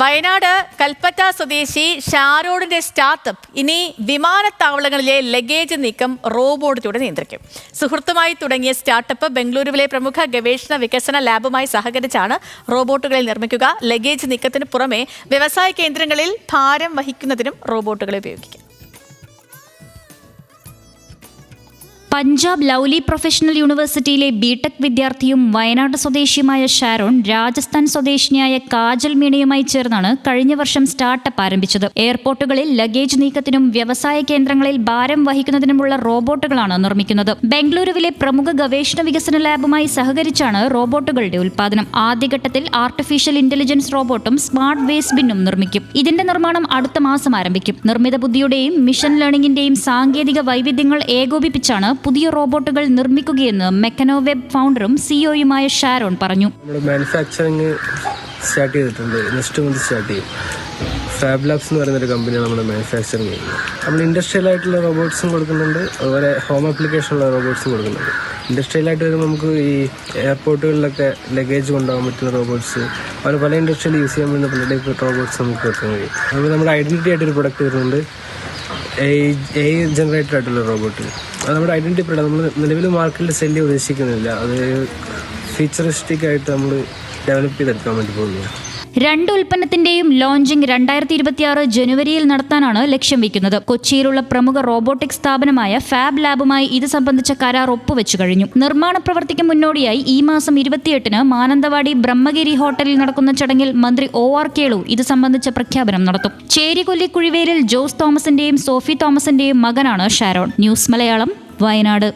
വയനാട് കൽപ്പറ്റ സ്വദേശി ഷാരോണിന്റെ സ്റ്റാർട്ടപ്പ് ഇനി വിമാനത്താവളങ്ങളിലെ ലഗേജ് നീക്കം റോബോട്ടിലൂടെ നിയന്ത്രിക്കും. സുഹൃത്തുമായി തുടങ്ങിയ സ്റ്റാർട്ടപ്പ് ബംഗളൂരുവിലെ പ്രമുഖ ഗവേഷണ വികസന ലാബുമായി സഹകരിച്ചാണ് റോബോട്ടുകളിൽ നിർമ്മിക്കുക. ലഗേജ് നീക്കത്തിന് പുറമെ വ്യവസായ കേന്ദ്രങ്ങളിൽ ഭാരം വഹിക്കുന്നതിനും റോബോട്ടുകളെ ഉപയോഗിക്കും. പഞ്ചാബ് ലൗലി പ്രൊഫഷണൽ യൂണിവേഴ്സിറ്റിയിലെ ബിടെക് വിദ്യാർത്ഥിയും വയനാട് സ്വദേശിയുമായ ഷാരോൺ രാജസ്ഥാൻ സ്വദേശിനിയായ കാജൽ മീണയുമായി ചേർന്നാണ് കഴിഞ്ഞ വർഷം സ്റ്റാർട്ടപ്പ് ആരംഭിച്ചത്. എയർപോർട്ടുകളിൽ ലഗേജ് നീക്കത്തിനും വ്യവസായ കേന്ദ്രങ്ങളിൽ ഭാരം വഹിക്കുന്നതിനുമുള്ള റോബോട്ടുകളാണ് നിർമ്മിക്കുന്നത്. ബംഗളൂരുവിലെ പ്രമുഖ ഗവേഷണ വികസന ലാബുമായി സഹകരിച്ചാണ് റോബോട്ടുകളുടെ ഉൽപ്പാദനം. ആദ്യഘട്ടത്തിൽ ആർട്ടിഫിഷ്യൽ ഇന്റലിജൻസ് റോബോട്ടും സ്മാർട്ട് വേസ്റ്റ് ബിന്നും നിർമ്മിക്കും. ഇതിന്റെ നിർമ്മാണം അടുത്ത മാസം ആരംഭിക്കും. നിർമ്മിത ബുദ്ധിയുടെയും മിഷൻ ലേണിംഗിന്റെയും സാങ്കേതിക വൈവിധ്യങ്ങൾ ഏകോപിപ്പിച്ചാണ് പുതിയ റോബോട്ടുകൾ നിർമ്മിക്കുകയെന്ന് മെക്കനോവെബ് ഫൗണ്ടറും സിഇഒയുമായ ഷാരോൺ പറഞ്ഞു. മാനുഫാക്ചറിങ് സ്റ്റാർട്ട് ചെയ്തിട്ടുണ്ട്. നെക്സ്റ്റ് മന്ത് സ്റ്റാർട്ട് ചെയ്യും. ഫാബ് ലാബ്സ് എന്ന് പറയുന്നൊരു കമ്പനിയാണ് നമ്മുടെ മാനുഫാക്ചറിങ് ചെയ്യുന്നത്. നമ്മൾ ഇൻഡസ്ട്രിയൽ ആയിട്ടുള്ള റോബോട്ട്സും കൊടുക്കുന്നുണ്ട്, അതുപോലെ ഹോം ആപ്ലിക്കേഷനുള്ള റോബോട്ട്സും കൊടുക്കുന്നുണ്ട്. ഇൻഡസ്ട്രിയലായിട്ട് വരുമ്പോൾ നമുക്ക് ഈ എയർപോർട്ടുകളിലൊക്കെ ലഗേജ് കൊണ്ടുപോകാൻ പറ്റുന്ന റോബോട്ട്സ്, അതുപോലെ പല ഇൻഡസ്ട്രിയിൽ യൂസ് ചെയ്യാൻ പറ്റുന്ന പല ടൈപ്പ് റോബോട്ട്സ് നമുക്ക് വെക്കാൻ കഴിയും. അതുപോലെ നമ്മുടെ ഐഡന്റിറ്റി ആയിട്ടൊരു പ്രൊഡക്റ്റ് വരുന്നുണ്ട്, എ ജനറേറ്റഡ് ആയിട്ടുള്ള റോബോട്ട്. അത് നമ്മുടെ ഐഡന്റിറ്റി പ്രൊഡക്റ്റ് നമ്മൾ നിലവിൽ മാർക്കറ്റിൽ സെല്ല് ചെയ്യാൻ ഉദ്ദേശിക്കുന്നില്ല. അത് ഫീച്ചറിസ്റ്റിക് ആയിട്ട് നമ്മൾ ഡെവലപ്പ് ചെയ്തെടുക്കാൻ വേണ്ടി പോകുന്നു. രണ്ട് ഉൽപ്പന്നത്തിന്റെയും ലോഞ്ചിങ് 2026 ജനുവരിയിൽ നടത്താനാണ് ലക്ഷ്യം വയ്ക്കുന്നത്. കൊച്ചിയിലുള്ള പ്രമുഖ റോബോട്ടിക് സ്ഥാപനമായ ഫാബ് ലാബുമായി ഇത് സംബന്ധിച്ച കരാർ ഒപ്പുവെച്ചു കഴിഞ്ഞു. നിർമ്മാണ പ്രവൃത്തിക്ക് മുന്നോടിയായി ഈ മാസം 28-ന് മാനന്തവാടി ബ്രഹ്മഗിരി ഹോട്ടലിൽ നടക്കുന്ന ചടങ്ങിൽ മന്ത്രി OR കേളു ഇത് സംബന്ധിച്ച പ്രഖ്യാപനം നടത്തും. ചേരികൊല്ലി കുഴിവേലിൽ ജോസ് തോമസിന്റെയും സോഫി തോമസിന്റെയും മകനാണ് ഷാരോൺ. ന്യൂസ് മലയാളം, വയനാട്.